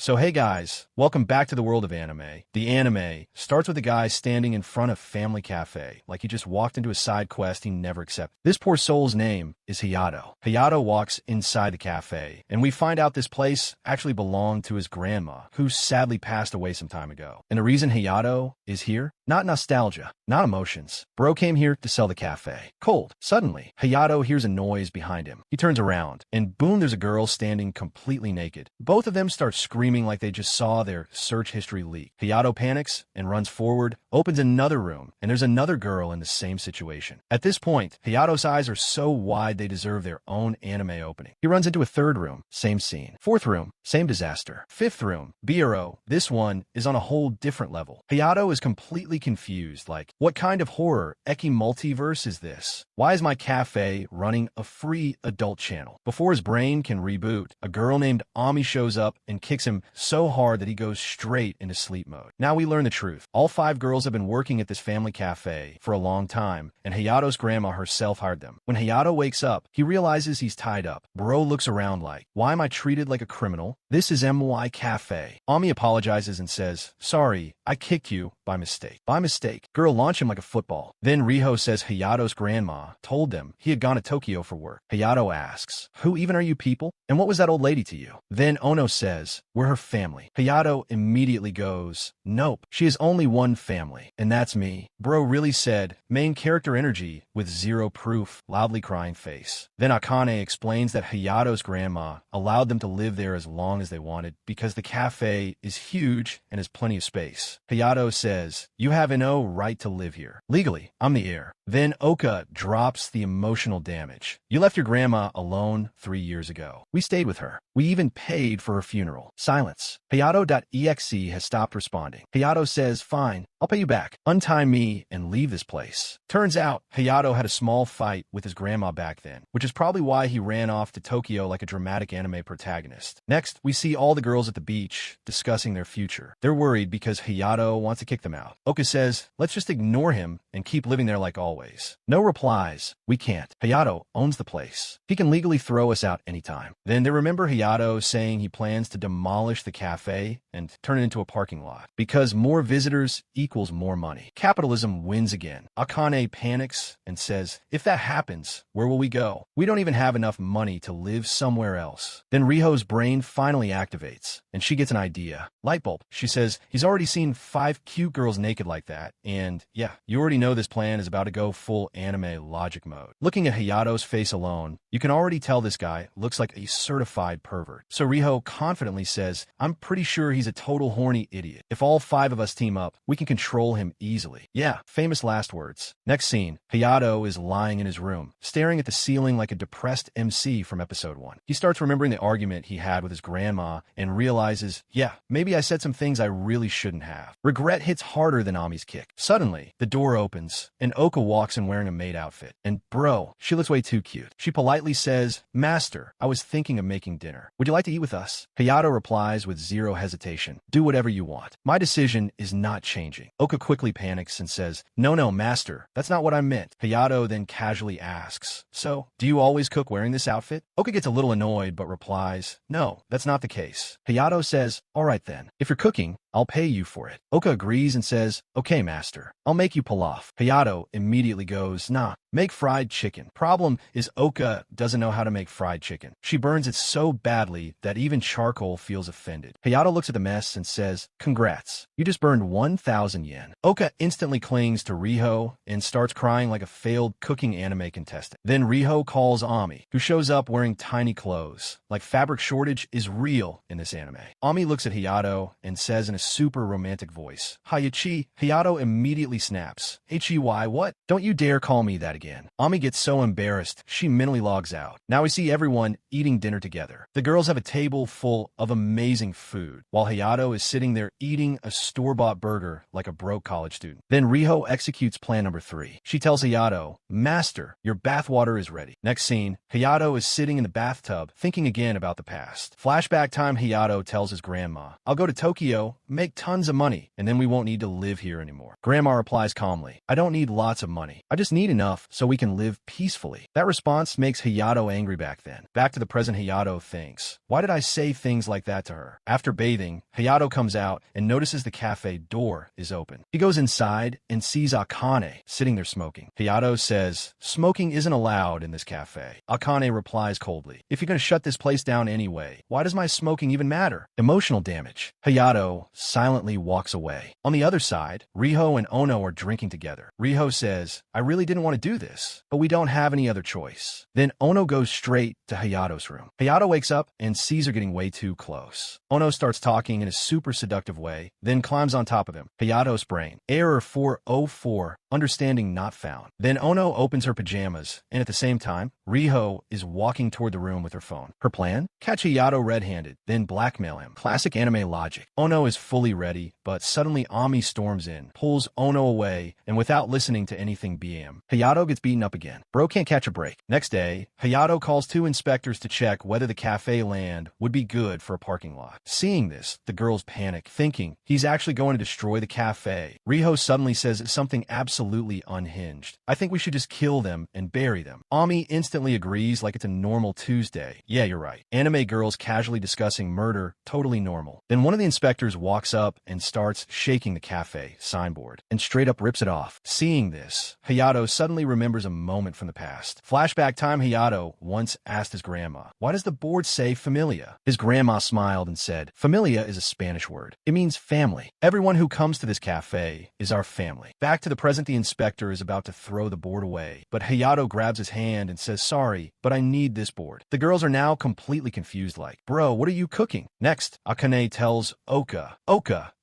So hey guys, welcome back to the world of anime. The anime starts with a guy standing in front of Family Cafe, like he just walked into a side quest he never accepted. This poor soul's name is Hayato. Hayato walks inside the cafe, and we find out this place actually belonged to his grandma, who sadly passed away some time ago. And the reason Hayato is here? Not nostalgia, not emotions. Bro came here to sell the cafe. Cold. Suddenly, Hayato hears a noise behind him. He turns around, and boom, there's a girl standing completely naked. Both of them start screaming like they just saw their search history leak. Hayato panics and runs forward, opens another room, and there's another girl in the same situation. At this point, Hayato's eyes are so wide they deserve their own anime opening. He runs into a third room, same scene. Fourth room, same disaster. Fifth room, BRO. This one is on a whole different level. Hayato is completely confused, like, what kind of horror Eki multiverse is this? Why is my cafe running a free adult channel? Before his brain can reboot, a girl named Ami shows up and kicks him so hard that he goes straight into sleep mode. Now we learn the truth. All 5 girls have been working at this family cafe for a long time, and Hayato's grandma herself hired them. When Hayato wakes up, he realizes he's tied up. Bro looks around like, why am I treated like a criminal? This is MY Cafe. Ami apologizes and says, sorry, I kicked you by mistake. By mistake. Girl launch him like a football. Then Riho says Hayato's grandma told them he had gone to Tokyo for work. Hayato asks, who even are you people? And what was that old lady to you? Then Ono says, we're her family. Hayato immediately goes, nope, she has only one family, and that's me. Bro really said, main character energy with zero proof, loudly crying face. Then Akane explains that Hayato's grandma allowed them to live there as long as they wanted because the cafe is huge and has plenty of space. Hayato says, you have no right to live here. Legally, I'm the heir. Then Oka drops the emotional damage. You left your grandma alone 3 years ago. We stayed with her. We even paid for her funeral. Silence. Hayato.exe has stopped responding. Hayato says, fine, I'll pay you back. Untie me and leave this place. Turns out, Hayato had a small fight with his grandma back then, which is probably why he ran off to Tokyo like a dramatic anime protagonist. Next, we see all the girls at the beach discussing their future. They're worried because Hayato wants to kick them out. Oka says, let's just ignore him and keep living there like always. No replies. We can't. Hayato owns the place. He can legally throw us out anytime. Then they remember Hayato saying he plans to demolish the cafe and turn it into a parking lot because more visitors equals more money. Capitalism wins again. Akane panics and says, if that happens, where will we go? We don't even have enough money to live somewhere else. Then Riho's brain finally activates, and she gets an idea. Lightbulb. She says, he's already seen 5 cute girls naked like that, and yeah, you already know this plan is about to go full anime logic mode. Looking at Hayato's face alone, you can already tell this guy looks like a certified pervert. So Riho confidently says, I'm pretty sure he's a total horny idiot. If all 5 of us team up, we can control him easily. Yeah, famous last words. Next scene, Hayato is lying in his room, staring at the ceiling like a depressed MC from episode 1. He starts remembering the argument he had with his grandma and realizes, yeah, maybe I said some things I really shouldn't have. Regret hits harder than Ami's kick. Suddenly, the door opens, and Oka walks in wearing a maid outfit. And bro, she looks way too cute. She politely says, Master, I was thinking of making dinner. Would you like to eat with us? Hayato replies with zero hesitation, do whatever you want. My decision is not changing. Oka quickly panics and says, no, master, that's not what I meant. Hayato then casually asks, so, do you always cook wearing this outfit? Oka gets a little annoyed but replies, no, that's not the case. Hayato says, alright then, if you're cooking, I'll pay you for it. Oka agrees and says, okay, master, I'll make you pilaf. Hayato immediately goes, nah, make fried chicken. Problem is Oka doesn't know how to make fried chicken. She burns it so badly that even charcoal feels offended. Hayato looks at the mess and says, congrats, you just burned 1,000 yen. Oka instantly clings to Riho and starts crying like a failed cooking anime contestant. Then Riho calls Ami, who shows up wearing tiny clothes. Like fabric shortage is real in this anime. Ami looks at Hayato and says in a super romantic voice, Hayachi. Hayato immediately snaps. H-E-Y, what? Don't you dare call me that again. Ami gets so embarrassed, she mentally logs out. Now we see everyone eating dinner together. The girls have a table full of amazing food, while Hayato is sitting there eating a store-bought burger like a broke college student. Then Riho executes plan number 3. She tells Hayato, Master, your bathwater is ready. Next scene, Hayato is sitting in the bathtub, thinking again about the past. Flashback time, Hayato tells his grandma, I'll go to Tokyo, make tons of money, and then we won't need to live here anymore. Grandma replies calmly, I don't need lots of money. I just need enough so we can live peacefully. That response makes Hayato angry back then. Back to the present, Hayato thinks, why did I say things like that to her? After bathing, Hayato comes out and notices the cafe door is open. He goes inside and sees Akane sitting there smoking. Hayato says, smoking isn't allowed in this cafe. Akane replies coldly, if you're going to shut this place down anyway, why does my smoking even matter? Emotional damage. Hayato silently walks away. On the other side, Riho and Ono are drinking together. Riho says, I really didn't want to do this, but we don't have any other choice. Then Ono goes straight to Hayato's room. Hayato wakes up and sees her getting way too close. Ono starts talking in a super seductive way, then climbs on top of him. Hayato's brain. Error 404. Understanding not found. Then Ono opens her pajamas, and at the same time, Riho is walking toward the room with her phone. Her plan? Catch Hayato red-handed, then blackmail him. Classic anime logic. Ono is fully ready, but suddenly Ami storms in, pulls Ono away, and without listening to anything BM, Hayato gets beaten up again. Bro can't catch a break. Next day, Hayato calls 2 inspectors to check whether the cafe land would be good for a parking lot. Seeing this, the girls panic, thinking he's actually going to destroy the cafe. Riho suddenly says it's something absolutely unhinged. I think we should just kill them and bury them. Ami instantly agrees like it's a normal Tuesday. Yeah, you're right. Anime girls casually discussing murder, totally normal. Then one of the inspectors walks up and starts shaking the cafe signboard and straight up rips it off. Seeing this, Hayato suddenly remembers a moment from the past. Flashback time, Hayato once asked his grandma, why does the board say familia? His grandma smiled and said, familia is a Spanish word. It means family. Everyone who comes to this cafe is our family. Back to the present, the inspector is about to throw the board away, but Hayato grabs his hand and says, sorry, but I need this board. The girls are now completely confused like, bro, what are you cooking? Next, Akane tells Oka,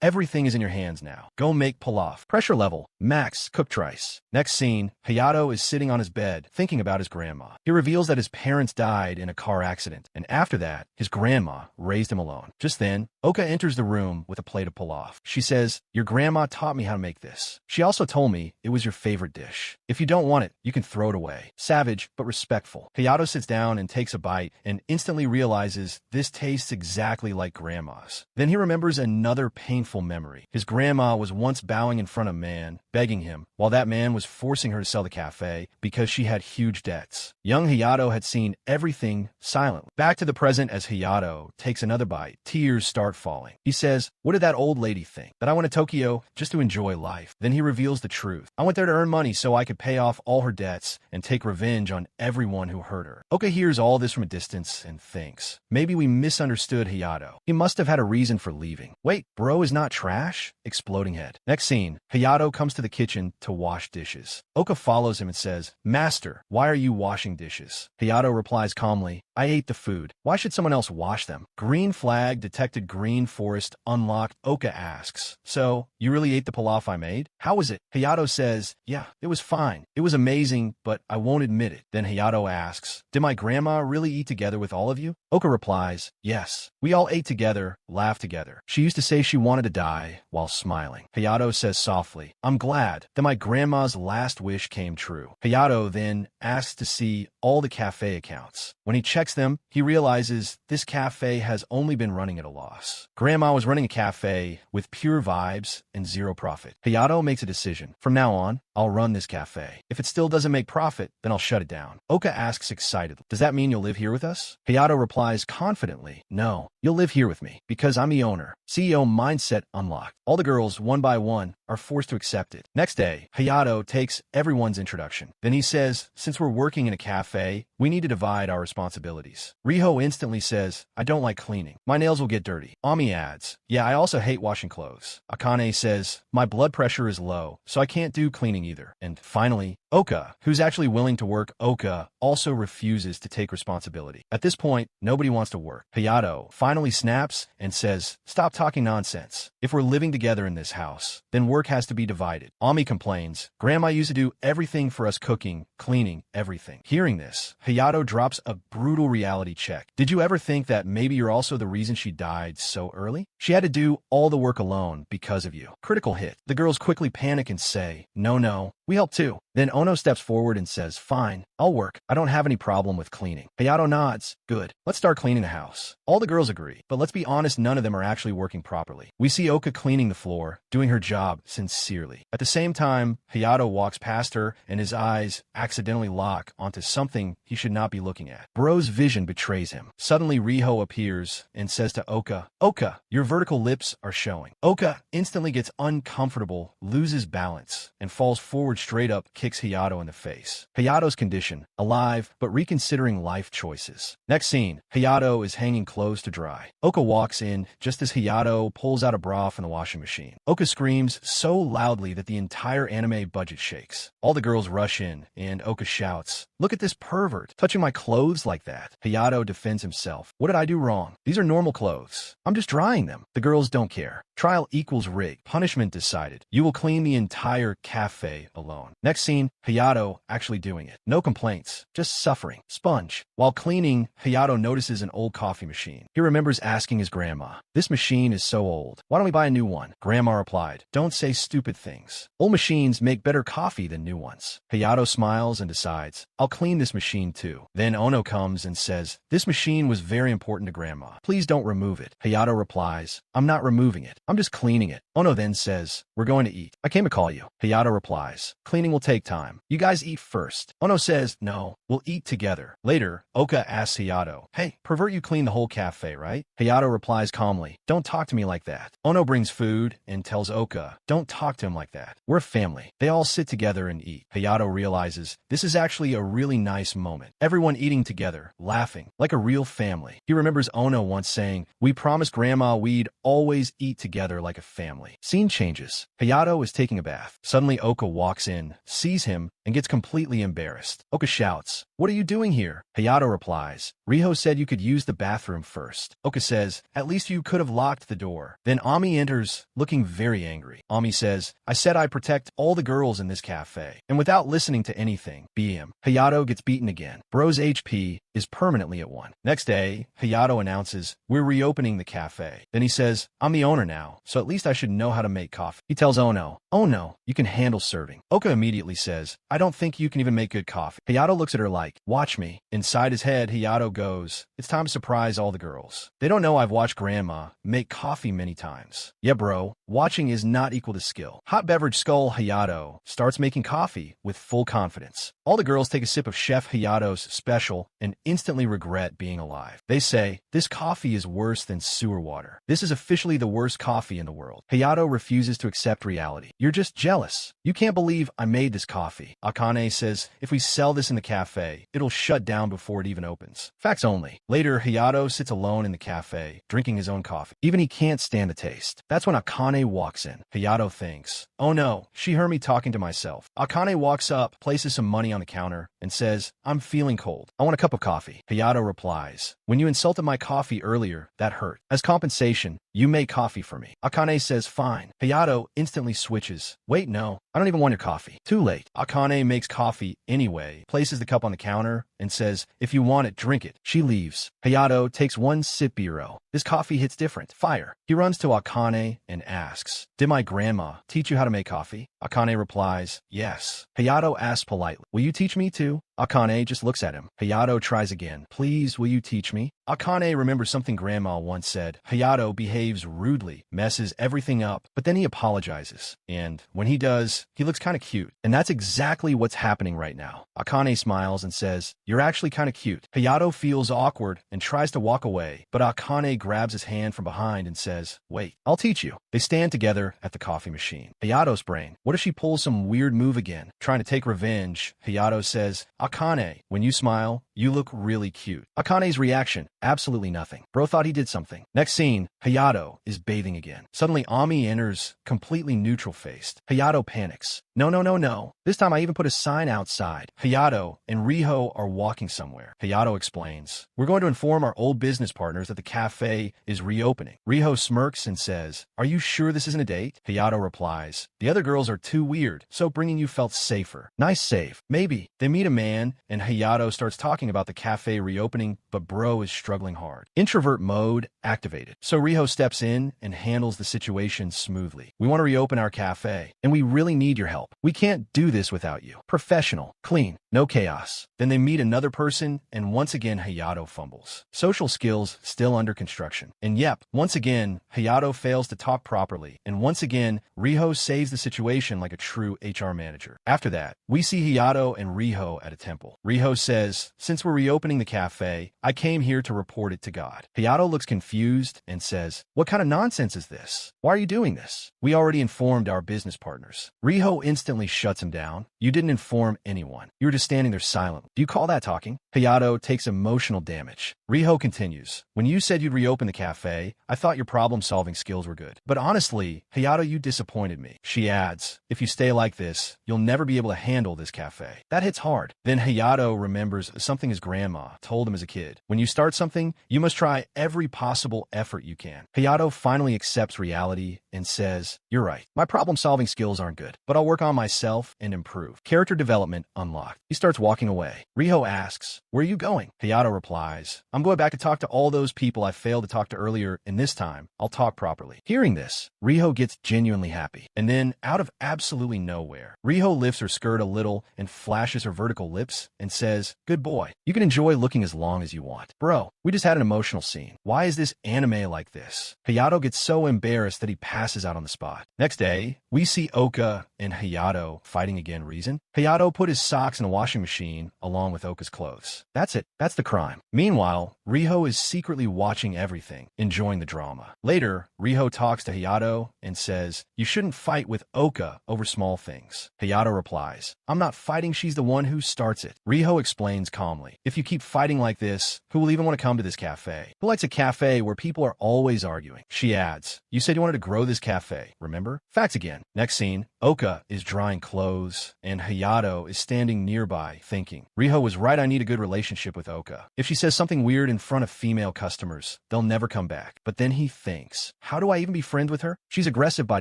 everything is in your hands now. Go make pilaf. Pressure level, max, cooked rice. Next scene, Hayato is sitting on his bed, thinking about his grandma. He reveals that his parents died in a car accident, and after that, his grandma raised him alone. Just then, Oka enters the room with a plate of pilaf. She says, your grandma taught me how to make this. She also told me it was your favorite dish. If you don't want it, you can throw it away. Savage, but respectful. Hayato sits down and takes a bite and instantly realizes this tastes exactly like grandma's. Then he remembers another painful memory. His grandma was once bowing in front of a man, begging him, while that man was forcing her to sell the cafe because she had huge debts. Young Hayato had seen everything silently. Back to the present as Hayato takes another bite, tears start falling. He says, what did that old lady think? That I went to Tokyo just to enjoy life. Then he reveals the truth. I went there to earn money so I could pay off all her debts and take revenge on everyone who hurt her. Oka hears all this from a distance and thinks, maybe we misunderstood Hayato. He must have had a reason for leaving. Wait, bro is not trash? Exploding head. Next scene, Hayato comes to the kitchen to wash dishes. Oka follows him and says, master, why are you washing dishes? Hayato replies calmly, I ate the food. Why should someone else wash them? Green flag detected, green forest unlocked. Oka asks, so you really ate the pilaf I made? How was it? Hayato says, yeah, it was fine. It was amazing, but I won't admit it. Then Hayato asks, did my grandma really eat together with all of you? Oka replies, yes. We all ate together, laughed together. She used to say she wanted to die while smiling. Hayato says softly, I'm glad that my grandma's last wish came true. Hayato then asks to see all the cafe accounts. When he checks them, he realizes this cafe has only been running at a loss. Grandma was running a cafe with pure vibes and zero profit. Hayato makes a decision. From now on, I'll run this cafe. If it still doesn't make profit, then I'll shut it down. Oka asks excitedly, does that mean you'll live here with us? Hayato replies confidently, no, you'll live here with me because I'm the owner. CEO mindset unlocked. All the girls, one by one, are forced to accept it. Next day, Hayato takes everyone's introduction. Then he says, since we're working in a cafe, we need to divide our responsibilities. Riho instantly says, I don't like cleaning. My nails will get dirty. Ami adds, yeah, I also hate washing clothes. Akane says, my blood pressure is low, so I can't do cleaning either. And finally, Oka, who's actually willing to work, Oka also refuses to take responsibility. At this point, nobody wants to work. Hayato finally snaps and says, stop talking nonsense. If we're living together in this house, then work has to be divided. Ami complains, Grandma used to do everything for us, cooking, cleaning, everything. Hearing this, Hayato drops a brutal reality check. Did you ever think that maybe you're also the reason she died so early? She had to do all the work alone because of you. Critical hit. The girls quickly panic and say, no, we help too. Then Ono steps forward and says, fine, I'll work. I don't have any problem with cleaning. Hayato nods. Good. Let's start cleaning the house. All the girls agree. theory. But let's be honest, none of them are actually working properly. We see Oka cleaning the floor, doing her job sincerely. At the same time, Hayato walks past her and his eyes accidentally lock onto something he should not be looking at. Bro's vision betrays him. Suddenly, Riho appears and says to Oka, "Oka, your vertical lips are showing." Oka instantly gets uncomfortable, loses balance, and falls forward straight up, kicks Hayato in the face. Hayato's condition, alive, but reconsidering life choices. Next scene, Hayato is hanging clothes to dry. Oka walks in just as Hayato pulls out a bra from the washing machine. Oka screams so loudly that the entire anime budget shakes. All the girls rush in, and Oka shouts, "Look at this pervert, touching my clothes like that." Hayato defends himself. "What did I do wrong? These are normal clothes. I'm just drying them." The girls don't care. Trial equals rig. Punishment decided. You will clean the entire cafe alone. Next scene, Hayato actually doing it. No complaints, just suffering. Sponge. While cleaning, Hayato notices an old coffee machine. He remembers asking his grandma, "This machine is so old. Why don't we buy a new one?" Grandma replied, "Don't say stupid things. Old machines make better coffee than new ones." Hayato smiles and decides, "I'll clean this machine too." Then Ono comes and says, "This machine was very important to Grandma. Please don't remove it." Hayato replies, "I'm not removing it. I'm just cleaning it." Ono then says, "We're going to eat. I came to call you." Hayato replies, "Cleaning will take time. You guys eat first." Ono says, "No, we'll eat together." Later, Oka asks Hayato, "Hey, pervert, you clean the whole cafe, right?" Hayato replies calmly, "Don't talk to me like that." Ono brings food and tells Oka, "Don't talk to him like that. We're a family." They all sit together and eat. Hayato realizes this is actually a really nice moment. Everyone eating together, laughing, like a real family. He remembers Ono once saying, "We promised Grandma we'd always eat together like a family." Scene changes. Hayato is taking a bath. Suddenly Oka walks in, sees him, and gets completely embarrassed. Oka shouts, "What are you doing here?" Hayato replies, "Riho said you could use the bathroom first." Oka says, "At least you could have locked the door." Then Ami enters, looking very angry. Ami says, "I said I'd protect all the girls in this cafe." And without listening to anything, BM. Hayato gets beaten again. Bro's HP is permanently at 1. Next day, Hayato announces, "We're reopening the cafe." Then he says, "I'm the owner now, so at least I should know how to make coffee." He tells Ono, "Oh no, you can handle serving." Oka immediately says, "I don't think you can even make good coffee." Hayato looks at her like, "Watch me." Inside his head, Hayato goes, "It's time to surprise all the girls. They don't know I've watched Grandma make coffee many times." Yeah, bro, watching is not equal to skill. Hot beverage skull Hayato starts making coffee with full confidence. All the girls take a sip of Chef Hayato's special and instantly regret being alive. They say, "This coffee is worse than sewer water. This is officially the worst coffee in the world." Hayato refuses to accept reality. "You're just jealous. You can't believe I made this coffee." Akane says, "If we sell this in the cafe, it'll shut down before it even opens." Facts only. Later, Hayato sits alone in the cafe, drinking his own coffee. Even he can't stand the taste. That's when Akane walks in. Hayato thinks, "Oh no, she heard me talking to myself." Akane walks up, places some money on the counter, and says, "I'm feeling cold. I want a cup of coffee." Hayato replies, "When you insulted my coffee earlier, that hurt. As compensation, you make coffee for me." Akane says, "Fine." Hayato instantly switches. "Wait, no, I don't even want your coffee." Too late. Akane makes coffee anyway, places the cup on the counter, and says, "If you want it, drink it." She leaves. Hayato takes one sip Biro. This coffee hits different. Fire. He runs to Akane and asks, "Did my grandma teach you how to make coffee?" Akane replies, "Yes." Hayato asks politely, "Will you teach me too?" Akane just looks at him. Hayato tries again. "Please, will you teach me?" Akane remembers something Grandma once said. Hayato behaves rudely, messes everything up, but then he apologizes. And when he does, he looks kind of cute. And that's exactly what's happening right now. Akane smiles and says, "You're actually kind of cute." Hayato feels awkward and tries to walk away, but Akane grabs his hand from behind and says, "Wait, I'll teach you." They stand together at the coffee machine. Hayato's brain, what if she pulls some weird move again? Trying to take revenge, Hayato says, "Akane, when you smile, you look really cute." Akane's reaction, absolutely nothing. Bro thought he did something. Next scene, Hayato is bathing again. Suddenly, Ami enters, completely neutral-faced. Hayato panics. "No, no, no, no. This time I even put a sign outside." Hayato and Riho are walking somewhere. Hayato explains, "We're going to inform our old business partners that the cafe is reopening." Riho smirks and says, "Are you sure this isn't a date?" Hayato replies, "The other girls are too weird, so bringing you felt safer." Nice save. Maybe. They meet a man, and Hayato starts talking about the cafe reopening, but bro is struggling hard. Introvert mode activated. So Riho steps in and handles the situation smoothly. "We want to reopen our cafe, and we really need your help. help. We can't do this without you. Professional, clean, no chaos. Then they meet another person, and once again Hayato fumbles. Social skills still under construction. And yep, once again, Hayato fails to talk properly, and once again, Riho saves the situation like a true HR manager. After that, we see Hayato and Riho at a temple. Riho says, "Since we're reopening the cafe, I came here to report it to God." Hayato looks confused and says, "What kind of nonsense is this? Why are you doing this? We already informed our business partners." Riho instantly shuts him down. "You didn't inform anyone. You were just standing there silent. Do you call that talking?" Hayato takes emotional damage. Riho continues, "When you said you'd reopen the cafe, I thought your problem-solving skills were good. But honestly, Hayato, you disappointed me." She adds, "If you stay like this, you'll never be able to handle this cafe." That hits hard. Then Hayato remembers something his grandma told him as a kid. When you start something, you must try every possible effort you can. Hayato finally accepts reality and says, "You're right. My problem-solving skills aren't good, but I'll work on myself and improve." Character development unlocked. He starts walking away. Riho asks, "Where are you going?" Hayato replies, "I'm going back to talk to all those people I failed to talk to earlier, and this time, I'll talk properly." Hearing this, Riho gets genuinely happy. And then, out of absolutely nowhere, Riho lifts her skirt a little and flashes her vertical lips and says, "Good boy. You can enjoy looking as long as you want." Bro, we just had an emotional scene. Why is this anime like this? Hayato gets so embarrassed that he passes out on the spot. Next day, we see Oka and Hayato fighting again. Reason? Hayato put his socks in a washing machine along with Oka's clothes. That's it. That's the crime. Meanwhile, Riho is secretly watching everything, enjoying the drama. Later, Riho talks to Hayato and says, "You shouldn't fight with Oka over small things." Hayato replies, "I'm not fighting, she's the one who starts it." Riho explains calmly, "If you keep fighting like this, who will even want to come to this cafe? Who likes a cafe where people are always arguing?" She adds, "You said you wanted to grow this cafe, remember?" Facts again. Next scene, Oka is drying clothes, and Hayato is standing nearby, thinking, "Riho was right, I need a good relationship with Oka. If she says something weird in front of female customers, they'll never come back." But then he thinks, "How do I even be friends with her? She's aggressive by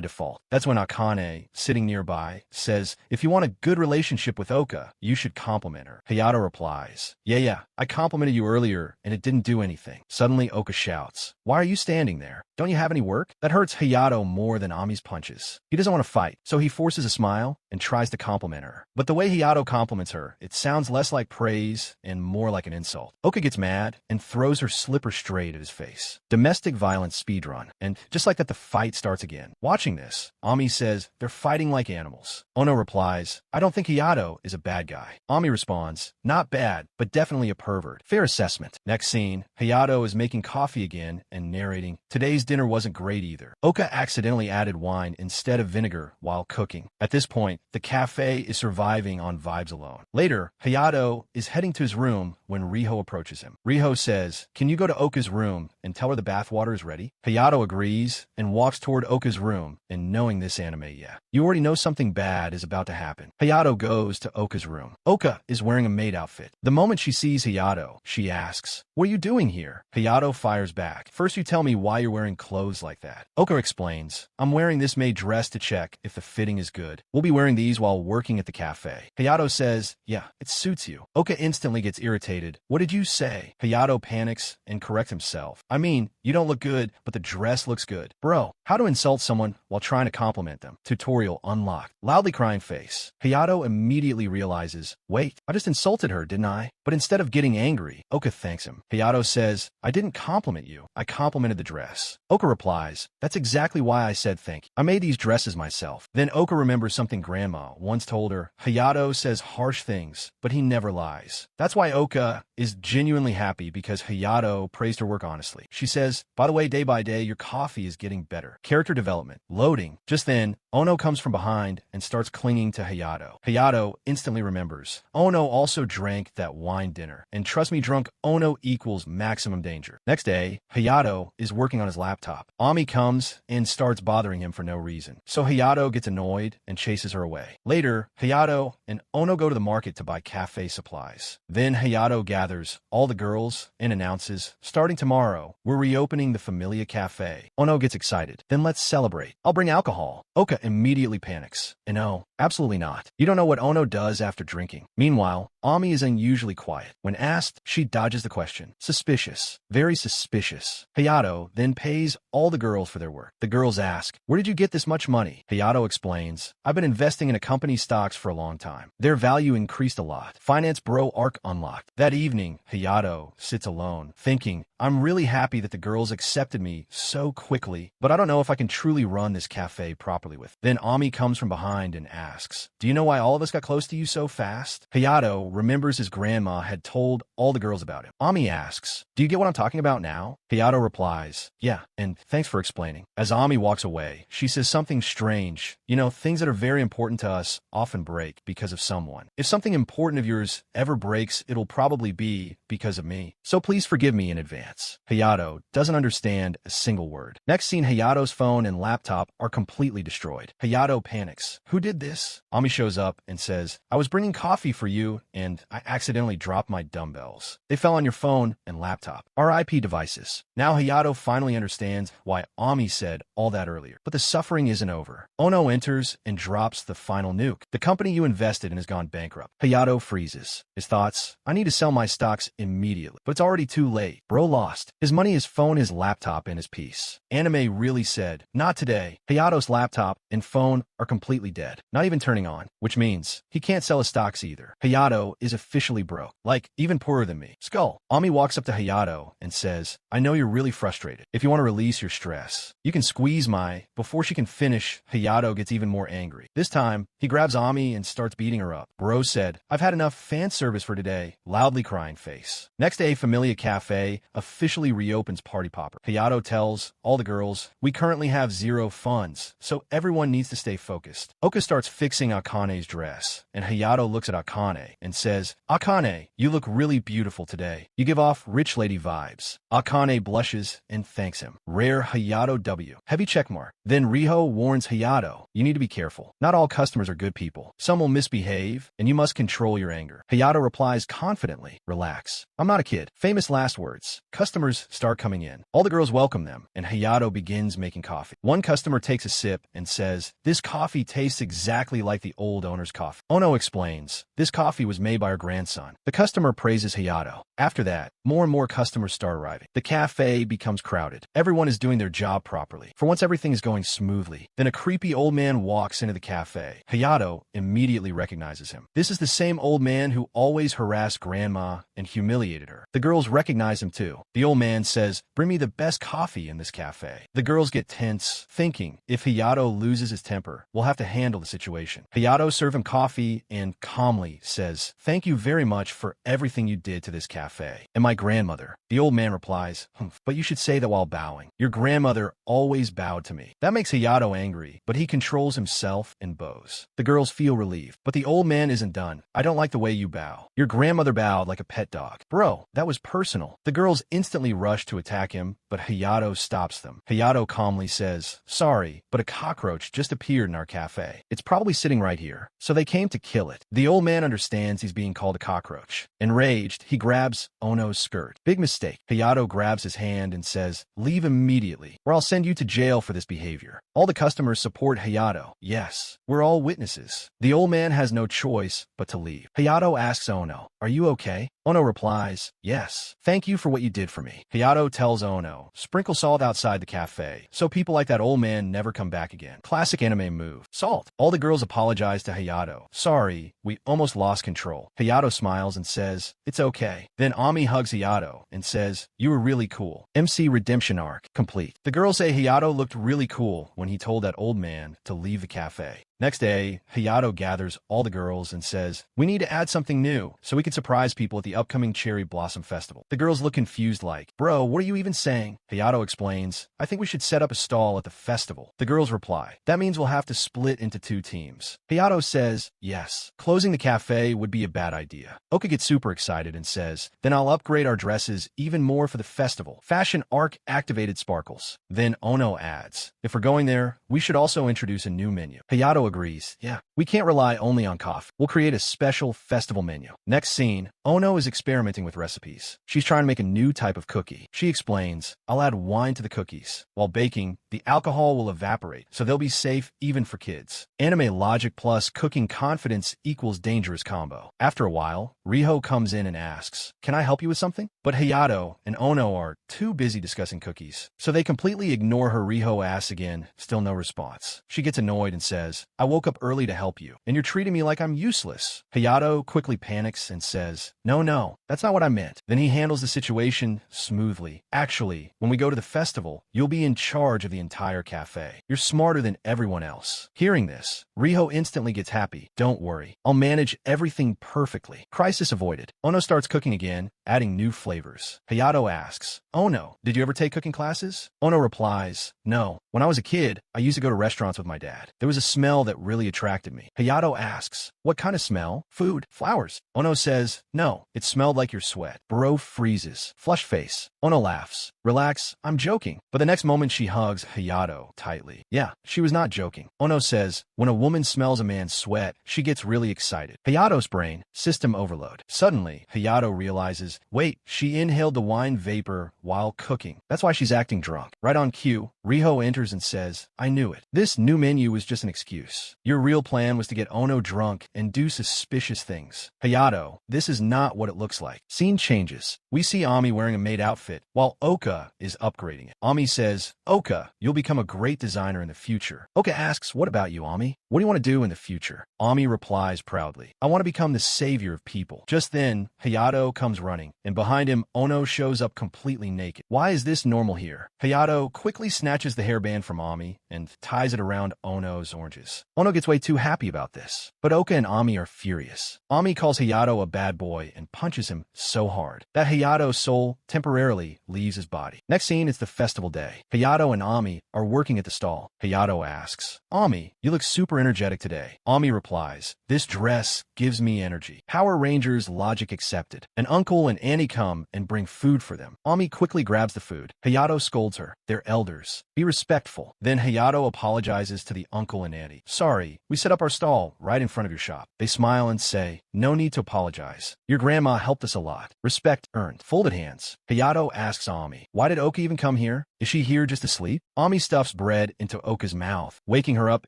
default." That's when Akane, sitting nearby, says, "If you want a good relationship with Oka, you should compliment her." Hayato replies, Yeah, I complimented you earlier, and it didn't do anything." Suddenly, Oka shouts, "Why are you standing there? Don't you have any work?" That hurts Hayato more than Ami's punches. He doesn't want to fight, so he forces a smile and tries to compliment her. But the way Hayato compliments her, it sounds less like praise and more like an insult. Oka gets mad and throws her slipper straight at his face. Domestic violence speedrun, and just like that, the fight starts again. Watching this, Ami says, "They're fighting like animals." Ono replies, "I don't think Hayato is a bad guy." Ami responds, "Not bad, but definitely a pervert. Fair assessment." Next scene, Hayato is making coffee again and narrating, "Today's dinner wasn't great either. Oka accidentally added wine instead of vinegar while cooking." At this point, the cafe is surviving on vibes alone. Later, Hayato is heading to his room when Riho approaches him. Riho says, "Can you go to Oka's room and tell her the bathwater is ready?" Hayato agrees and walks toward Oka's room, and knowing this anime, you already know something bad is about to happen. Hayato goes to Oka's room. Oka is wearing a maid outfit. The moment she sees Hayato, she asks, "What are you doing here?" Hayato fires back, "First you tell me why you're wearing clothes like that." Oka explains, "I'm wearing this maid dress to check if the fitting is good. We'll be wearing these while working at the cafe." Hayato says, "Yeah, it suits you." Oka instantly gets irritated. "What did you say?" Hayato panics and corrects himself. "I mean, you don't look good, but the dress looks good." Bro, how to insult someone while trying to compliment them. Tutorial unlocked. Loudly crying face. Hayato immediately realizes, wait, I just insulted her, didn't I? But instead of getting angry, Oka thanks him. Hayato says, "I didn't compliment you. I complimented the dress." Oka replies, "That's exactly why I said thank you. I made these dresses myself." Then Oka remembers something Grandma once told her. Hayato says harsh things, but he never lies. That's why Oka is genuinely happy, because Hayato praised her work honestly. She says, "By the way, day by day, your coffee is getting better." Character development. Loading. Just then, Ono comes from behind and starts clinging to Hayato. Hayato instantly remembers. Ono also drank that wine dinner. And trust me, drunk Ono equals maximum danger. Next day, Hayato is working on his laptop. Ami comes and starts bothering him for no reason. So Hayato gets annoyed and chases her away. Later, Hayato and Ono go to the market to buy cafe supplies. Then Hayato gathers all the girls and announces, "Starting tomorrow, we're reopening the Familia Cafe." Ono gets excited. "Then let's celebrate. I'll bring alcohol." Oka immediately panics. And oh, Absolutely not. You don't know what Ono does after drinking. Meanwhile, Ami is unusually quiet. When asked, she dodges the question. Suspicious. Very suspicious. Hayato then pays all the girls for their work. The girls ask, where did you get this much money? Hayato explains, I've been investing in a company's stocks for a long time. Their value increased a lot. Finance bro arc unlocked. That evening, Hayato sits alone, thinking, I'm really happy that the girls accepted me so quickly, but I don't know if I can truly run this cafe properly with. Then Ami comes from behind and asks, do you know why all of us got close to you so fast? Hayato remembers his grandma had told all the girls about him. Ami asks, do you get what I'm talking about now? Hayato replies, yeah, and thanks for explaining. As Ami walks away, she says something strange. You know, things that are very important to us often break because of someone. If something important of yours ever breaks, it'll probably be because of me. So please forgive me in advance. Hayato doesn't understand a single word. Next scene, Hayato's phone and laptop are completely destroyed. Hayato panics. Who did this? Ami shows up and says, I was bringing coffee for you and I accidentally dropped my dumbbells. They fell on your phone and laptop. RIP devices. Now Hayato finally understands why Ami said all that earlier. But the suffering isn't over. Ono enters and drops the final nuke. The company you invested in has gone bankrupt. Hayato freezes. His thoughts, I need to sell my stocks immediately. But it's already too late. Bro lost. His money, his phone, his laptop, and his peace. Anime really said, not today. Hayato's laptop and phone are completely dead. Not even turning on. Which means he can't sell his stocks either. Hayato is officially broke. Like, even poorer than me. Skull. Ami walks up to Hayato and says, I know you're really frustrated. If you want to release your stress, you can squeeze my... Before she can finish, Hayato gets even more angry. This time, he grabs Ami and starts beating her up. Bro said, I've had enough fan service for today. Loudly crying face. Next day, Familia Cafe officially reopens Party Popper. Hayato tells all the girls, we currently have zero funds, so everyone needs to stay focused. Oka starts fixing Akane's dress, and Hayato looks at Akane and says, Akane, you look really beautiful today. You give off rich lady vibes. Akane blushes and thanks him. Rare Hayato W. Heavy checkmark. Then Riho warns Hayato, you need to be careful. Not all customers are good people. Some will misbehave, and you must control your anger. Hayato replies confidently, relax. I'm not a kid. Famous last words. Customers start coming in. All the girls welcome them, and Hayato begins making coffee. One customer takes a sip and says, this coffee tastes exactly like the old owner's coffee. Ono explains, this coffee was made by our grandson. The customer praises Hayato. After that, more and more customers start arriving. The cafe becomes crowded. Everyone is doing their job properly. For once, everything is going smoothly. Then a creepy old man walks into the cafe. Hayato immediately recognizes him. This is the same old man who always harassed Grandma and humiliated her. The girls recognize him too. The old man says, bring me the best coffee in this cafe. The girls get tense, thinking, if Hayato loses his temper, we'll have to handle the situation. Hayato serves him coffee and calmly says, thank you very much for everything you did to this cafe. And my grandmother. The old man replies, but you should say that while bowing. Your grandmother always bowed to me. That makes Hayato angry, but he controls himself and bows. The girls feel relieved, but the old man isn't done. I don't like the way you bow. Your grandmother bowed like a pet dog. Bro, that was personal. The girls instantly rush to attack him, but Hayato stops them. Hayato calmly says, sorry, but a cockroach just appeared in our cafe. It's probably sitting right here. So they came to kill it. The old man understands he's being called a cockroach. Enraged, he grabs Ono's skirt. Big mistake. Hayato grabs his hand and says, leave immediately, or I'll send you to jail for this behavior. All the customers support Hayato. Yes, we're all witnesses. The old man has no choice but to leave. Hayato asks Ono, are you okay? Ono replies, yes. Thank you for what you did for me. Hayato tells Ono, sprinkle salt outside the cafe, so people like that old man never come back again. Classic anime move. Salt. All the girls apologize to Hayato. Sorry, we almost lost control. Hayato smiles and says, it's okay. Then Ami hugs Hayato and says, you were really cool. MC redemption arc complete. The girls say Hayato looked really cool when he told that old man to leave the cafe. Next day, Hayato gathers all the girls and says, we need to add something new so we can surprise people at the upcoming Cherry Blossom Festival. The girls look confused like, bro, what are you even saying? Hayato explains, I think we should set up a stall at the festival. The girls reply, that means we'll have to split into 2 teams. Hayato says, yes. Closing the cafe would be a bad idea. Oka gets super excited and says, then I'll upgrade our dresses even more for the festival. Fashion arc activated sparkles. Then Ono adds, if we're going there, we should also introduce a new menu. Hayato agrees, yeah, we can't rely only on coffee. We'll create a special festival menu. Next scene, Ono is experimenting with recipes. She's trying to make a new type of cookie. She explains, I'll add wine to the cookies. While baking, the the alcohol will evaporate, so they'll be safe even for kids. Anime logic plus cooking confidence equals dangerous combo. After a while, Riho comes in and asks, "Can I help you with something?" But Hayato and Ono are too busy discussing cookies, so they completely ignore her. Riho asks again, still no response. She gets annoyed and says, "I woke up early to help you, and you're treating me like I'm useless." Hayato quickly panics and says, No, that's not what I meant." Then he handles the situation smoothly. "Actually, when we go to the festival, you'll be in charge of the entire cafe. You're smarter than everyone else." Hearing this, Riho instantly gets happy. "Don't worry, I'll manage everything perfectly." Crisis avoided. Ono starts cooking again, adding new flavors. Hayato asks, "Ono, did you ever take cooking classes?" Ono replies, "No. When I was a kid, I used to go to restaurants with my dad. There was a smell that really attracted me." Hayato asks, "What kind of smell?" "Food. Flowers." Ono says, "No, it smelled like your sweat." Bro freezes. Flush face. Ono laughs. "Relax, I'm joking." But the next moment she hugs Hayato tightly. Yeah, she was not joking. Ono says, when a woman smells a man's sweat, she gets really excited. Hayato's brain, system overload. Suddenly, Hayato realizes, wait, she inhaled the wine vapor while cooking. That's why she's acting drunk. Right on cue, Riho enters and says, "I knew it. This new menu was just an excuse. Your real plan was to get Ono drunk and do suspicious things." Hayato, this is not what it looks like. Scene changes. We see Ami wearing a maid outfit, while Oka is upgrading it. Ami says, "Oka, you'll become a great designer in the future." Oka asks, "What about you, Ami? What do you want to do in the future?" Ami replies proudly, "I want to become the savior of people." Just then, Hayato comes running, and behind him, Ono shows up completely naked. Why is this normal here? Hayato quickly snatches the hairband from Ami and ties it around Ono's oranges. Ono gets way too happy about this, but Oka and Ami are furious. Ami calls Hayato a bad boy and punches him so hard that Hayato's soul temporarily leaves his body. Next scene is the festival day. Hayato and Ami are working at the stall. Hayato asks, "Ami, you look super energetic today." Ami replies, "This dress gives me energy." Power Rangers logic accepted. An uncle and Annie come and bring food for them. Ami quickly grabs the food. Hayato scolds her. They're elders. Be respectful. Then Hayato apologizes to the uncle and Annie. "Sorry, we set up our stall right in front of your shop." They smile and say, "No need to apologize. Your grandma helped us a lot." Respect earned. Folded hands. Hayato asks Ami, "Why did Oka even come here? Is she here just to sleep?" Ami stuffs bread into Oka's mouth, waking her up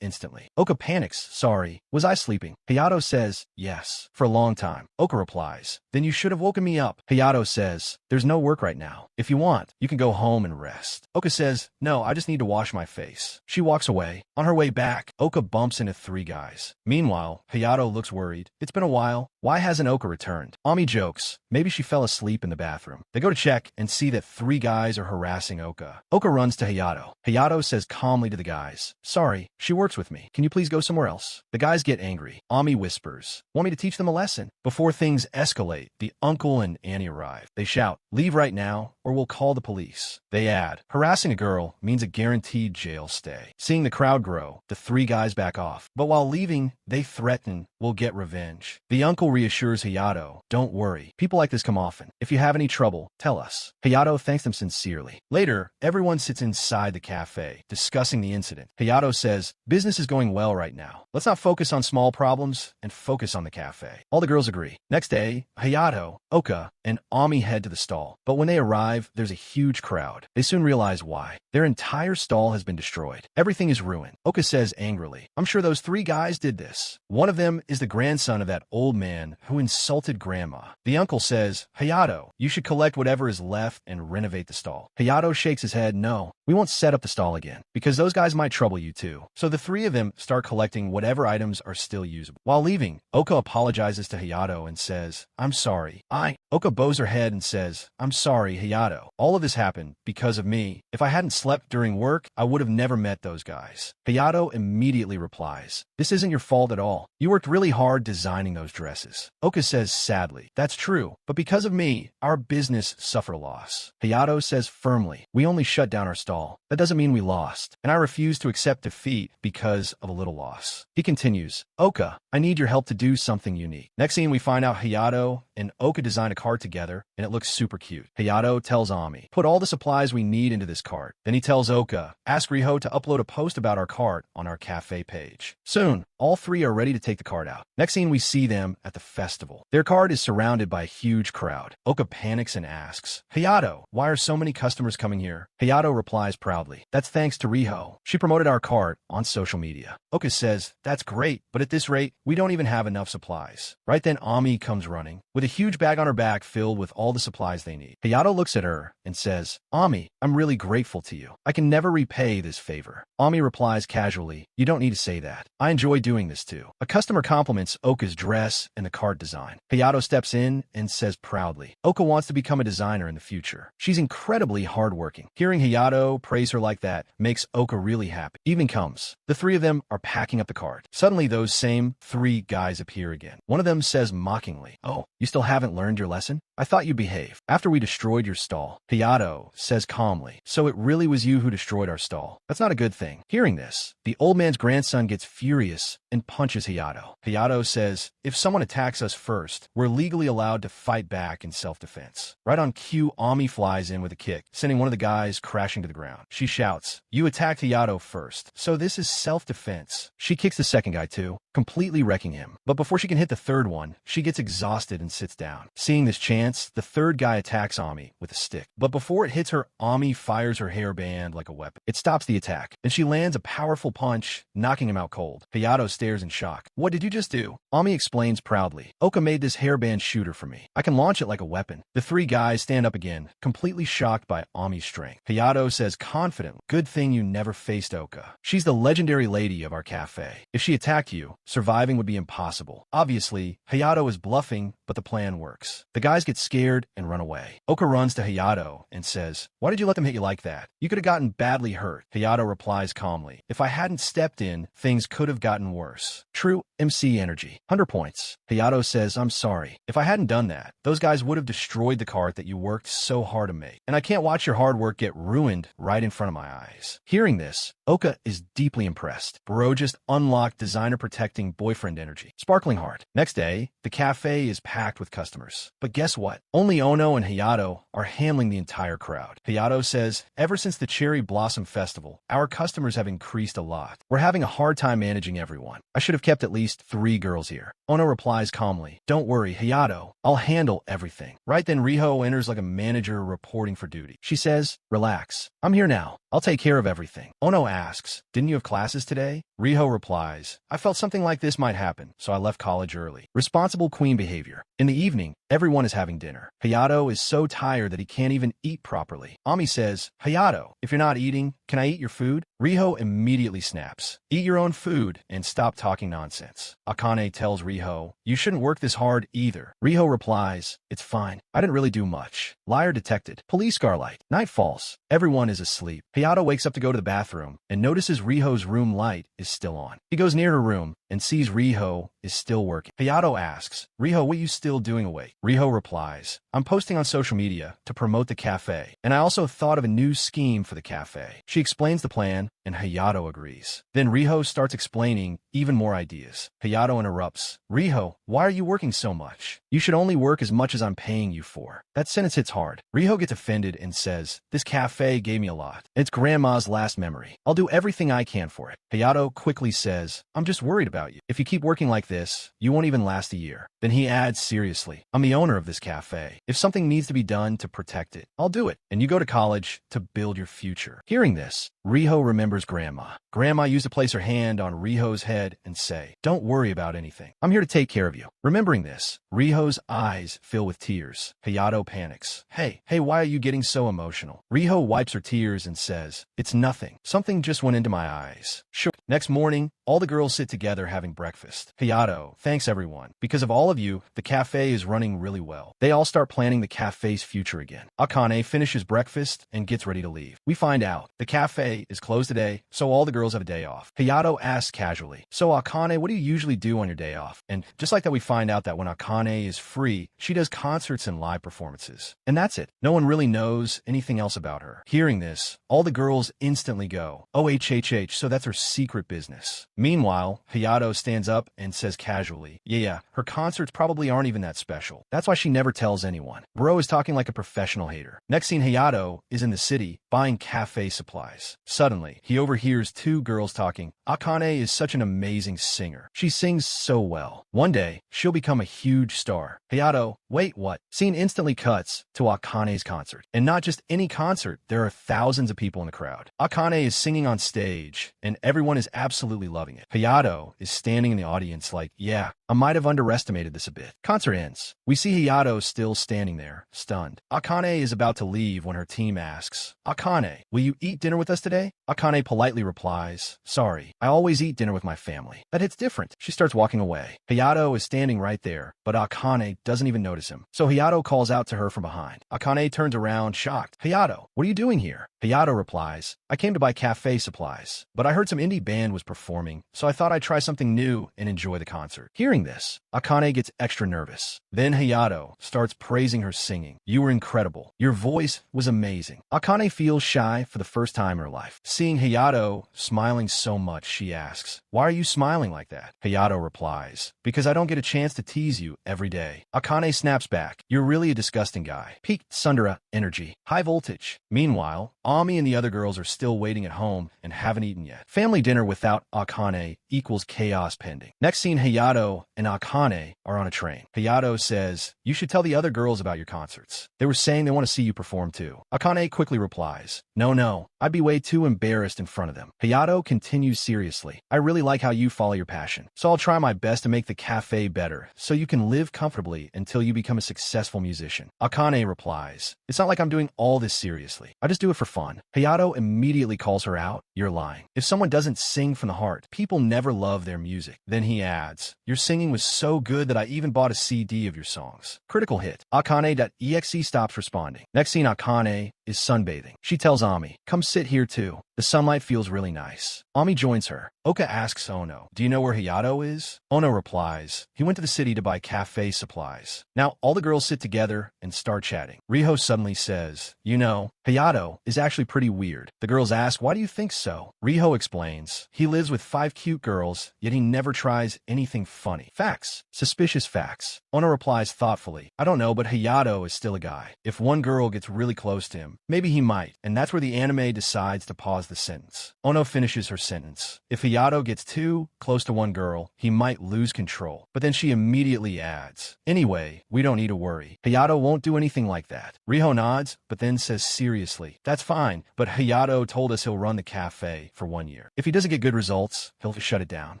instantly. Oka panics. "Sorry, was I sleeping?" Hayato says, "Yes, for a long time." Oka replies, "Then you should have woken me up." Hayato says, "There's no work right now. If you want, you can go home and rest." Oka says, "No, I just need to wash my face." She walks away. On her way back, Oka bumps into three guys. Meanwhile, Hayato looks worried. It's been a while. Why hasn't Oka returned? Ami jokes, maybe she fell asleep in the bathroom. They go to check and see that three guys are harassing Oka. Oka runs to Hayato. Hayato says calmly to the guys, "Sorry, she works with me. Can you please go somewhere else?" The guys get angry. Ami whispers, "Want me to teach them a lesson?" Before things escalate, the uncle and Annie arrive. They shout, "Leave right now, or we'll call the police." They add, harassing a girl means a guaranteed jail stay. Seeing the crowd grow, the three guys back off. But while leaving, they threaten, "We'll get revenge." The uncle reassures Hayato, "Don't worry. People like this come often. If you have any trouble, tell us." Hayato thanks them sincerely. Later, everyone sits inside the cafe, discussing the incident. Hayato says, "Business is going well right now. Let's not focus on small problems and focus on the cafe." All the girls agree. Next day, Hayato, Oka, and Ami head to the stall. But when they arrive, there's a huge crowd. They soon realize why. Their entire stall has been destroyed. Everything is ruined. Oka says angrily, "I'm sure those three guys did this. One of them is the grandson of that old man who insulted grandma." The uncle says, "Hayato, you should collect whatever is left and renovate the stall." Hayato shakes his head, "No, we won't set up the stall again, because those guys might trouble you too." So the three of them start collecting whatever items are still usable. While leaving, Oka apologizes to Hayato and says, "I'm sorry. Oka bows her head and says, "I'm sorry, Hayato. All of this happened because of me. If I hadn't slept during work, I would have never met those guys." Hayato immediately replies, "This isn't your fault at all. You worked really hard designing those dresses." Oka says sadly, "That's true, but because of me, our business suffered a loss." Hayato says firmly, "We only shut down our stall. That doesn't mean we lost, and I refuse to accept defeat because of a little loss." He continues, "Oka, I need your help to do something unique." Next scene, we find out Hayato and Oka design a cart together, and it looks super cute. Hayato tells Ami, "Put all the supplies we need into this cart." Then he tells Oka, "Ask Riho to upload a post about our cart on our cafe page." Soon, all three are ready to take the cart out. Next scene, we see them at the festival. Their cart is surrounded by a huge crowd. Oka panics and asks, "Hayato, why are so many customers coming here? Hayato replies proudly, "That's thanks to Riho. She promoted our cart on social media." Oka says, "That's great, but at this rate, we don't even have enough supplies." Right then, Ami comes running, with a huge bag on her back filled with all the supplies they need. Hayato looks at her and says, "Ami, I'm really grateful to you. I can never repay this favor." Ami replies casually, "You don't need to say that. I enjoy doing this too." A customer compliments Oka's dress and the cart design. Hayato steps in and says proudly, "Oka wants to become a designer in the future. She's incredibly hardworking." Hearing Hayato praise her like that makes Oka really happy. Evening comes. The three of them are packing up the cart. Suddenly, those same three guys appear again. One of them says mockingly, "Oh, you still haven't learned your lesson? I thought you'd behave after we destroyed your stall." Hayato says calmly, "So it really was you who destroyed our stall? That's not a good thing." Hearing this, the old man's grandson gets furious and punches Hayato. Hayato says, "If someone attacks us first, we're legally allowed to fight back in self-defense." Right on cue, Ami flies in with a kick, sending one of the guys crashing to the ground. She shouts, "You attacked Hayato first, so this is self-defense." She kicks the second guy too, completely wrecking him. But before she can hit the third one, she gets exhausted and sits down. Seeing this chance, the third guy attacks Ami with a stick. But before it hits her, Ami fires her hairband like a weapon. It stops the attack, and she lands a powerful punch, knocking him out cold. Hayato stares in shock. "What did you just do?" Ami explains proudly, "Oka made this hairband shooter for me. I can launch it like a weapon." The three guys stand up again, completely shocked by Ami's strength. Hayato says confidently, "Good thing you never faced Oka. She's the legendary lady of our cafe. If she attacked you, surviving would be impossible." Obviously, Hayato is bluffing, but the plan works. The guys get scared and run away. Oka runs to Hayato and says, "Why did you let them hit you like that? You could have gotten badly hurt." Hayato replies calmly, "If I hadn't stepped in, things could have gotten worse." True MC energy. 100 points. Hayato says, "I'm sorry. If I hadn't done that, those guys would have destroyed the cart that you worked so hard to make. And I can't watch your hard work get ruined right in front of my eyes." Hearing this, Oka is deeply impressed. Bro just unlocked designer-protecting boyfriend energy. Sparkling heart. Next day, the cafe is packed with customers. But guess what? Only Ono and Hayato are handling the entire crowd. Hayato says, "Ever since the Cherry Blossom Festival, our customers have increased a lot. We're having a hard time managing everyone. I should have kept at least 3 girls here." Ono replies calmly, "Don't worry, Hayato. I'll handle everything." Right then, Riho enters like a manager reporting for duty. She says, "Relax. I'm here now. I'll take care of everything." Ono asks, "Didn't you have classes today?" Riho replies, "I felt something like this might happen, so I left college early." Responsible queen behavior. In the evening, everyone is having dinner. Hayato is so tired that he can't even eat properly. Ami says, "Hayato, if you're not eating, can I eat your food?" Riho immediately snaps, "Eat your own food and stop talking nonsense." Akane tells Riho, "You shouldn't work this hard either." Riho replies, "It's fine. I didn't really do much." Liar detected. Police car light. Night falls. Everyone is asleep. Hayato wakes up to go to the bathroom and notices Riho's room light is still on. He goes near her room and sees Riho is still working. Hayato asks, "Riho, what are you still doing awake?" Riho replies, "I'm posting on social media to promote the cafe, and I also thought of a new scheme for the cafe." She explains the plan, and Hayato agrees. Then Riho starts explaining even more ideas. Hayato interrupts, "Riho, why are you working so much? You should only work as much as I'm paying you for." That sentence hits hard. Riho gets offended and says, "This cafe gave me a lot. It's grandma's last memory. I'll do everything I can for it." Hayato quickly says, "I'm just worried about you. If you keep working like this, you won't even last a year." Then he adds seriously, "I'm the owner of this cafe. If something needs to be done to protect it, I'll do it. And you go to college to build your future." Hearing this, Riho remembers Grandma. Grandma used to place her hand on Riho's head and say, "Don't worry about anything. I'm here to take care of you." Remembering this, Riho's eyes fill with tears. Hayato panics. Hey, why are you getting so emotional?" Riho wipes her tears and says, "It's nothing. Something just went into my eyes." Sure. Next morning, all the girls sit together having breakfast. Hayato thanks everyone. "Because of all of you, the cafe is running really well." They all start planning the cafe's future again. Akane finishes breakfast and gets ready to leave. We find out the cafe is closed today, so all the girls have a day off. Hayato asks casually, "So Akane, what do you usually do on your day off?" And just like that, we find out that when Akane is free, she does concerts and live performances. And that's it. No one really knows anything else about her. Hearing this, all the girls instantly go, "OHHH, so that's her secret business." Meanwhile, Hayato stands up and says casually, yeah, her concerts probably aren't even that special. That's why she never tells anyone." Bro is talking like a professional hater. Next scene, Hayato is in the city buying cafe supplies. Suddenly, he he overhears two girls talking. Akane is such an amazing singer. She sings so well. One day, she'll become a huge star. Hayato, wait, what? Scene instantly cuts to Akane's concert. And not just any concert, there are thousands of people in the crowd. Akane is singing on stage, and everyone is absolutely loving it. Hayato is standing in the audience like, yeah, I might have underestimated this a bit. Concert ends. We see Hayato still standing there, stunned. Akane is about to leave when her team asks, Akane, will you eat dinner with us today? Akane politely replies, sorry, I always eat dinner with my family. That hits different. She starts walking away. Hayato is standing right there, but Akane doesn't even notice him. So Hayato calls out to her from behind. Akane turns around, shocked. Hayato, what are you doing here? Hayato replies, I came to buy café supplies, but I heard some indie band was performing, so I thought I'd try something new and enjoy the concert. Hearing this, Akane gets extra nervous. Then Hayato starts praising her singing. You were incredible. Your voice was amazing. Akane feels shy for the first time in her life. Seeing Hayato smiling so much, she asks, why are you smiling like that? Hayato replies, because I don't get a chance to tease you every day. Akane snaps back, you're really a disgusting guy. Peak Sundara energy. High voltage. Meanwhile, Ami and the other girls are still waiting at home and haven't eaten yet. Family dinner without Akane equals chaos pending. Next scene, Hayato and Akane are on a train. Hayato says, you should tell the other girls about your concerts. They were saying they want to see you perform too. Akane quickly replies, no, I'd be way too embarrassed in front of them. Hayato continues seriously, I really like how you follow your passion, so I'll try my best to make the cafe better so you can live comfortably until you become a successful musician. Akane replies, it's not like I'm doing all this seriously. I just do it for fun. Hayato immediately calls her out, you're lying. If someone doesn't sing from the heart, people never love their music. Then he adds, your singing was so good that I even bought a CD of your songs. Critical hit. Akane.exe stops responding. Next scene, Akane is sunbathing. She tells Ami, come sit here too. The sunlight feels really nice. Ami joins her. Oka asks Ono, do you know where Hayato is? Ono replies, he went to the city to buy cafe supplies. Now all the girls sit together and start chatting. Riho suddenly says, you know, Hayato is actually pretty weird. The girls ask, why do you think so? Riho explains, he lives with 5 cute girls, yet he never tries anything funny. Facts. Suspicious facts. Ono replies thoughtfully, I don't know, but Hayato is still a guy. If one girl gets really close to him, maybe he might. And that's where the anime decides to pause the sentence. Ono finishes her sentence. If Hayato gets too close to one girl, he might lose control. But then she immediately adds, anyway, we don't need to worry. Hayato won't do anything like that. Riho nods, but then says seriously, that's fine, but Hayato told us he'll run the cafe for 1 year. If he doesn't get good results, he'll shut it down.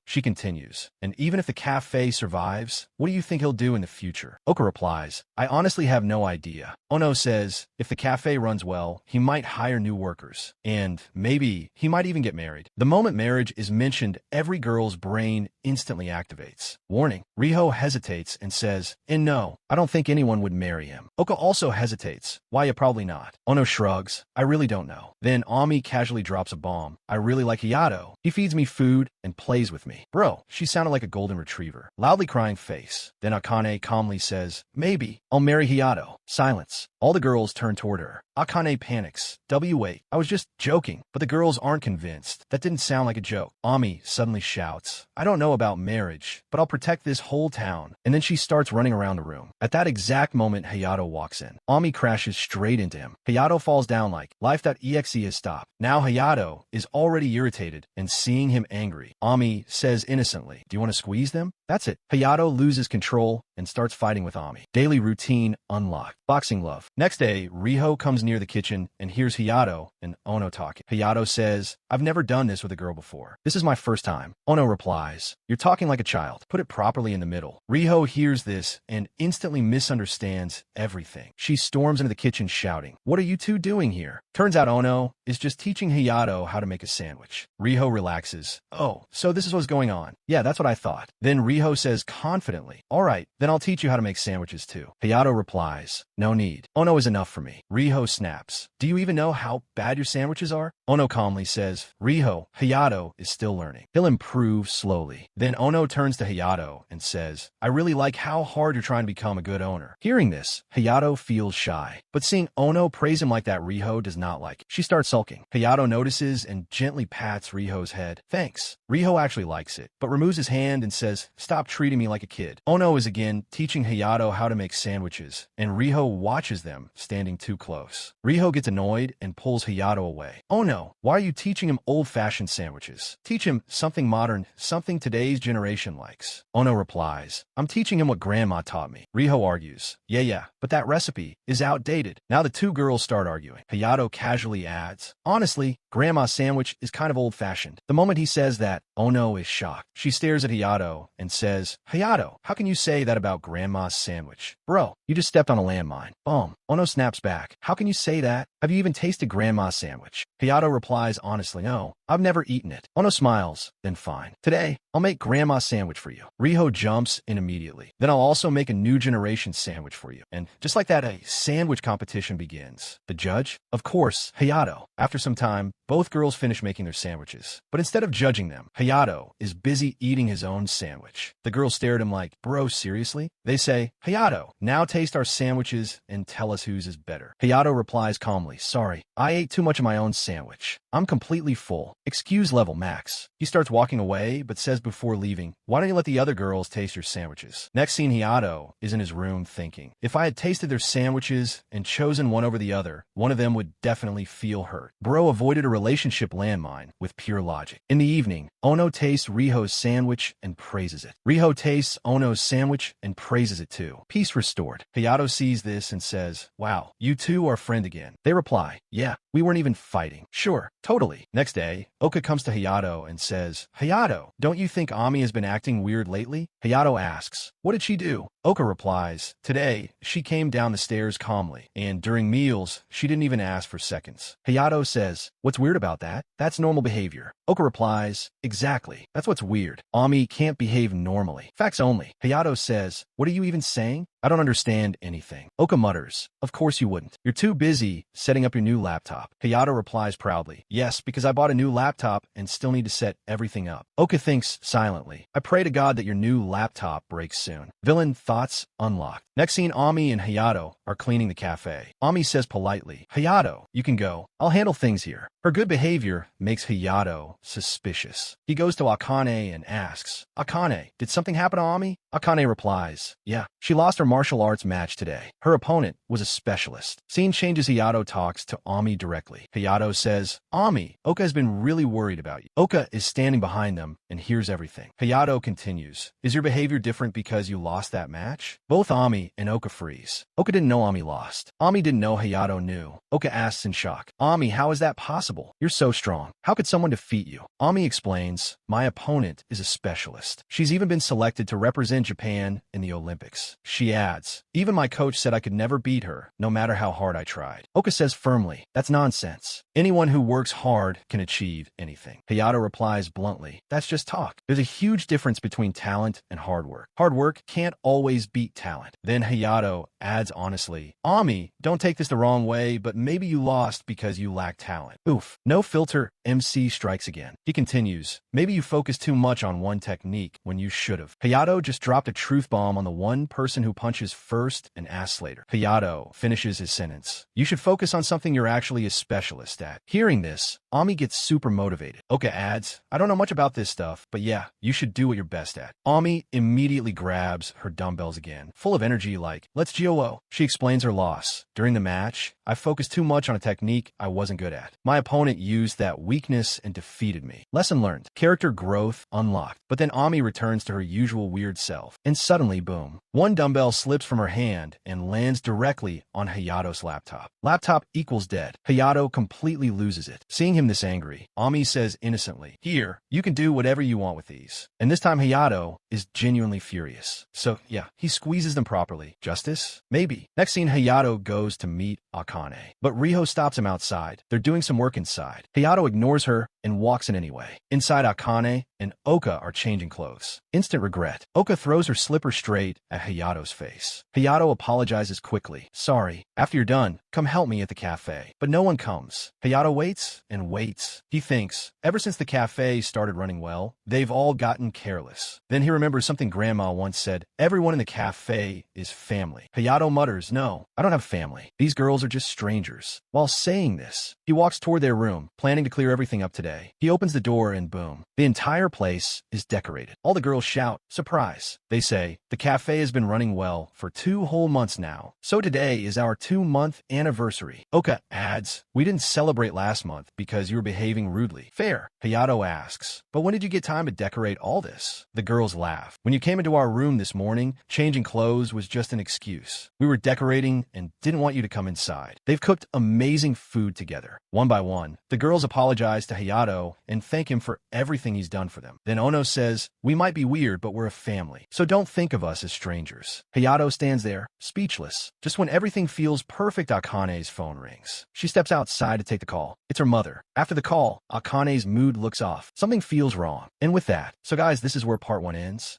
She continues, and even if the cafe survives, what do you think he'll do in the future? Oka replies, I honestly have no idea. Ono says, if the cafe runs well, he might hire new workers, and maybe he might even get married. The moment marriage is mentioned, every girl's brain instantly activates. Warning, Riho hesitates and says, and no, I don't think anyone would marry him. Oka also hesitates. Why, probably not. Ono shrugs, I really don't know. Then Ami casually drops a bomb. I really like Hayato. He feeds me food and plays with me. Bro, she sounded like a golden retriever. Loudly crying face. Then Akane calmly says, maybe I'll marry Hayato. Silence. All the girls turn toward her. Akane panics. Wait, I was just joking. But the girls aren't convinced. That didn't sound like a joke. Ami suddenly shouts, I don't know about marriage, but I'll protect this whole town. And then she starts running around the room. At that exact moment, Hayato walks in. Ami crashes straight into him. Hayato falls down like, life.exe has stopped. Now Hayato is already irritated and seeing him angry. Ami says innocently, do you want to squeeze them? That's it. Hayato loses control and starts fighting with Ami. Daily routine unlocked. Boxing love. Next day, Riho comes near the kitchen and hears Hayato and Ono talking. Hayato says, I've never done this with a girl before. This is my first time. Ono replies, you're talking like a child. Put it properly in the middle. Riho hears this and instantly misunderstands everything. She storms into the kitchen shouting, what are you two doing here? Turns out Ono is just teaching Hayato how to make a sandwich. Riho relaxes. Oh, so this is what's going on. Yeah, that's what I thought. Then Riho says confidently, all right, then I'll teach you how to make sandwiches too. Hayato replies, no need. Ono is enough for me. Riho snaps, do you even know how bad your sandwiches are? Ono calmly says, Riho, Hayato is still learning. He'll improve slowly. Then Ono turns to Hayato and says, I really like how hard you're trying to become a good owner. Hearing this, Hayato feels shy. But seeing Ono praise him like that, Riho does not like it. She starts sulking. Hayato notices and gently pats Riho's head. Thanks. Riho actually likes it, but removes his hand and says, Stop treating me like a kid. Ono is again teaching Hayato how to make sandwiches, and Riho watches them, standing too close. Riho gets annoyed and pulls Hayato away. Ono, why are you teaching him old-fashioned sandwiches? Teach him something modern, something today's generation likes. Ono replies, I'm teaching him what Grandma taught me. Riho argues, yeah, but that recipe is outdated. Now the two girls start arguing. Hayato casually adds, honestly, Grandma's sandwich is kind of old-fashioned. The moment he says that, Ono is shocked. She stares at Hayato and says, Hayato, how can you say that about Grandma's sandwich? Bro, you just stepped on a landmine. Boom. Ono snaps back. How can you say that? Have you even tasted Grandma's sandwich? Hayato replies honestly, no, I've never eaten it. Ono smiles, then fine. Today, I'll make Grandma's sandwich for you. Riho jumps in immediately. Then I'll also make a new generation sandwich for you. And just like that, a sandwich competition begins. The judge? Of course, Hayato. After some time, both girls finish making their sandwiches. But instead of judging them, Hayato is busy eating his own sandwich. The girls stare at him like, bro, seriously? They say, Hayato, now taste our sandwiches and tell us whose is better. Hayato replies calmly, sorry, I ate too much of my own sandwich. I'm completely full. Excuse level max. He starts walking away, but says before leaving, why don't you let the other girls taste your sandwiches? Next scene, Hayato is in his room thinking, if I had tasted their sandwiches and chosen one over the other, one of them would definitely feel hurt. Bro avoided a relationship landmine with pure logic. In the evening, Ono tastes Riho's sandwich and praises it. Riho tastes Ono's sandwich and praises it too. Peace restored. Hayato sees this and says, wow, you two are friend again. They reply, yeah, we weren't even fighting. Sure, totally. Next day, Oka comes to Hayato and says, Hayato, don't you think Ami has been acting weird lately? Hayato asks, what did she do? Oka replies, today, she came down the stairs calmly, and during meals, she didn't even ask for seconds. Hayato says, what's weird about that? That's normal behavior. Oka replies, exactly. That's what's weird. Ami can't behave normally. Facts only. Hayato says, what are you even saying? I don't understand anything. Oka mutters, of course you wouldn't. You're too busy setting up your new laptop. Hayato replies proudly, yes, because I bought a new laptop and still need to set everything up. Oka thinks silently, I pray to God that your new laptop breaks soon. Villain thoughts unlocked. Next scene, Ami and Hayato are cleaning the cafe. Ami says politely, Hayato, you can go. I'll handle things here. Her good behavior makes Hayato suspicious. He goes to Akane and asks, Akane, did something happen to Ami? Akane replies, yeah, she lost her martial arts match today. Her opponent was a specialist. Scene changes. Hayato talks to Ami directly. Hayato says, Ami, Oka has been really worried about you. Oka is standing behind them and hears everything. Hayato continues, is your behavior different because you lost that match? Both Ami and Oka freeze. Oka didn't know Ami lost. Ami didn't know Hayato knew. Oka asks in shock, Ami, how is that possible? You're so strong. How could someone defeat you? Ami explains, my opponent is a specialist. She's even been selected to represent Japan in the Olympics. She adds, even my coach said I could never beat her, no matter how hard I tried. Oka says firmly, that's nonsense. Anyone who works hard can achieve anything. Hayato replies bluntly, that's just talk. There's a huge difference between talent and hard work. Hard work can't always beat talent. Then Hayato adds honestly, Ami, don't take this the wrong way, but maybe you lost because you lack talent. Oof. No filter, MC strikes again. He continues, maybe you focus too much on one technique when you should have. Hayato just dropped a truth bomb on the one person who punches first and asks later. Hayato finishes his sentence. You should focus on something you're actually a specialist at. Hearing this, Ami gets super motivated. Oka adds, I don't know much about this stuff, but yeah, you should do what you're best at. Ami immediately grabs her dumbbells again, full of energy like, let's GOO. She explains her loss. During the match, I focused too much on a technique I wasn't good at. My opponent used that weakness and defeated me. Lesson learned. Character growth unlocked. But then Ami returns to her usual weird self. And suddenly, boom. One dumbbell slips from her hand and lands directly on Hayato's laptop. Laptop equals dead. Hayato completely loses it. Seeing him this angry, Ami says innocently, here, you can do whatever you want with these. And this time Hayato is genuinely furious. So yeah, he squeezes them properly. Justice? Maybe. Next scene, Hayato goes to meet Akane. But Riho stops him outside. They're doing some work inside. Hayato ignores her and walks in anyway. Inside, Akane and Oka are changing clothes. Instant regret. Oka throws her slipper straight at Hayato's face. Hayato apologizes quickly. Sorry. After you're done, come help me at the cafe. But no one comes. Hayato waits and waits. He thinks, ever since the cafe started running well, they've all gotten careless. Then he remembers something Grandma once said, everyone in the cafe is family. Hayato mutters, no, I don't have family. These girls are just strangers. While saying this, he walks toward their room, planning to clear everything up today. cafe. He opens the door and boom, the entire place is decorated. All the girls shout, surprise. They say, the cafe has been running well for 2 whole months now. So today is our 2-month anniversary. Oka adds, we didn't celebrate last month because you were behaving rudely. Fair. Hayato asks, but when did you get time to decorate all this? The girls laugh. When you came into our room this morning, changing clothes was just an excuse. We were decorating and didn't want you to come inside. They've cooked amazing food together. One by one, the girls apologize to Hayato and thank him for everything he's done for them. Then Ono says, we might be weird, but we're a family, so don't think of us as strangers. Hayato stands there, speechless. Just when everything feels perfect, Akane's phone rings. She steps outside to take the call. It's her mother. After the call, Akane's mood looks off. Something feels wrong. And with that, so guys, this is where part 1 ends.